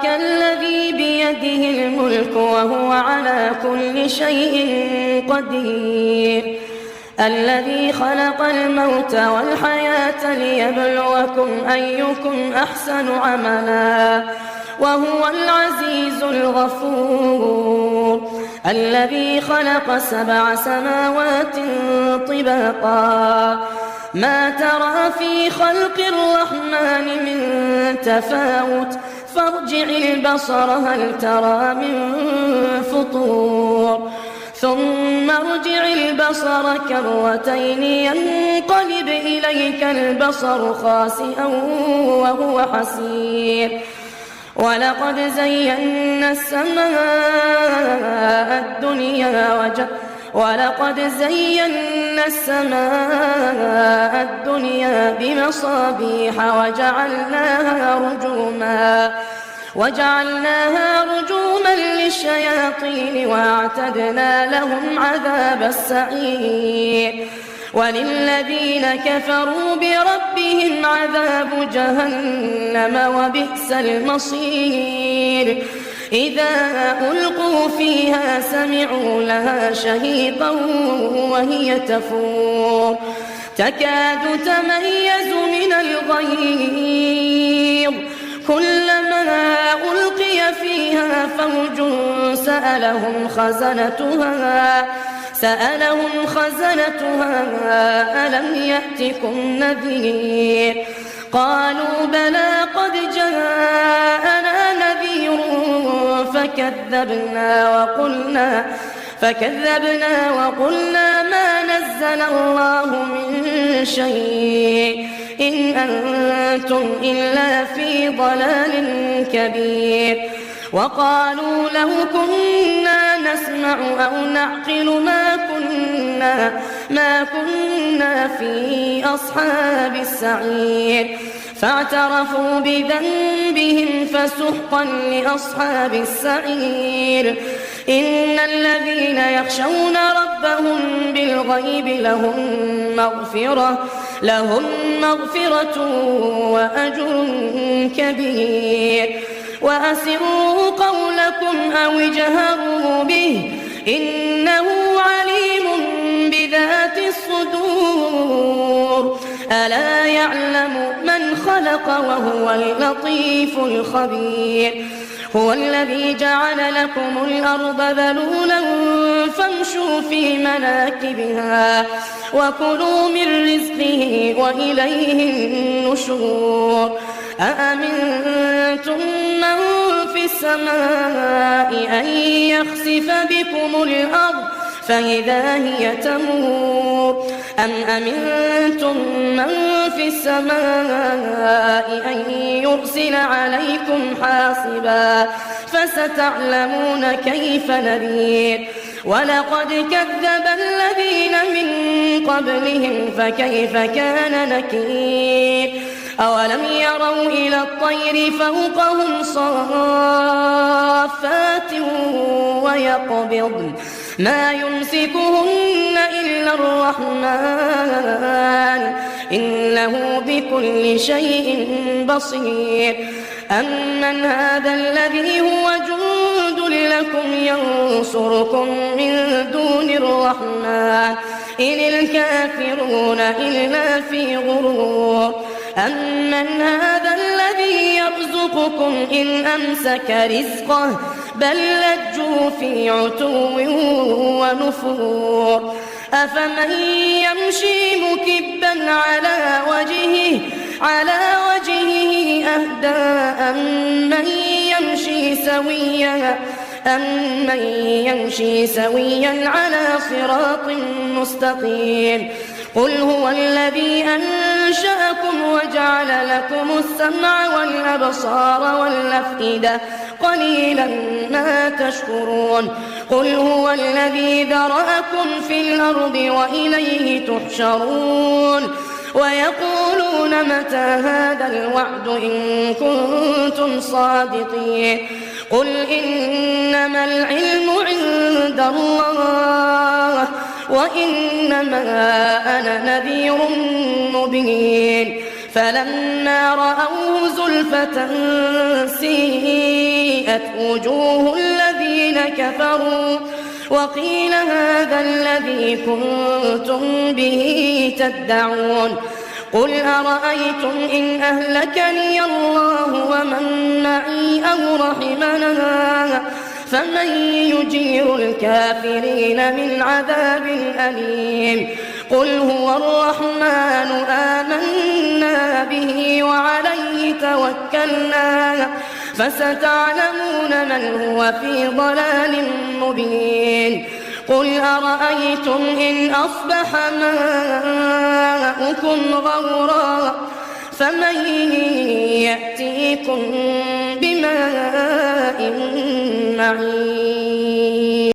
تبارك الذي بيده الملك وهو على كل شيء قدير الذي خلق الموت والحياة ليبلوكم أيكم أحسن عملا وهو العزيز الغفور الذي خلق 7 سماوات طباقا ما ترى في خلق الرحمن من تفاوت فارجع البصر هل ترى من فطور ثم ارجع البصر كرتين ينقلب إليك البصر خاسئا وهو حسير ولقد زينا السماء الدنيا بمصابيح وجعلناها رجوما للشياطين وأعتدنا لهم عذاب السعير وللذين كفروا بربهم عذاب جهنم وبئس المصير إذا ألقوا فيها سمعوا لها شهيقا وهي تفور تكاد تميز من الغيظ كلما ألقي فيها فوج سألهم خزنتها ألم يأتكم نذير قالوا بلى قد جاءنا نذير فكذبنا وقلنا ما نزل الله من شيء إن أنتم إلا في ضلال كبير وقالوا لو كنا نسمع أو نعقل ما كنا في أصحاب السعير فاعترفوا بذنبهم فسحقا لأصحاب السعير إن الذين يخشون ربهم بالغيب لهم مغفرة وأجر كبير وأسروا قولكم أو اجهروا به إنه عليم بذات الصدور ألا يعلم من خلق وهو اللطيف الخبير هو الذي جعل لكم الأرض ذلولا فامشوا في مناكبها وكلوا من رزقه وإليه النشور أأمنتم من في السماء أن يخسف بكم الأرض فإذا هي تمور أم أمنتم من في السماء أن يرسل عليكم حاصبا فستعلمون كيف نذير ولقد كذب الذين من قبلهم فكيف كان نكير أولم يروا إلى الطير فوقهم صافات ويقبضن ما يمسكهن إلا الرحمن إنه بكل شيء بصير أمن هذا الذي هو جند لكم ينصركم من دون الرحمن إن الكافرون إلا في غرور أمن هذا الذي يرزقكم إن أمسك رزقه بل لجوا في عتو ونفور أفمن يمشي مكبا على وجهه أهدى أمن يمشي سويا على صراط مستقيم قل هو الذي أنشأكم وجعل لكم السمع والأبصار والأفئدة قليلا ما تشكرون قل هو الذي ذرأكم في الأرض وإليه تحشرون ويقولون متى هذا الوعد إن كنتم صادقين قل إنما العلم عند الله وإنما أنا نذير مبين فلما رأوه زلفة سيئة سيئت وجوه الذين كفروا وقيل هذا الذي كنتم به تدعون قل أرأيتم إن أهلكني الله ومن معي أو رحمنا فمن يجير الكافرين من عذاب أليم قل هو الرحمن آمنا به وعليه توكلنا فستعلمون من هو في ضلال مبين قل أرأيتم إن أصبح ماؤكم غورا فمن يأتيكم بماء معين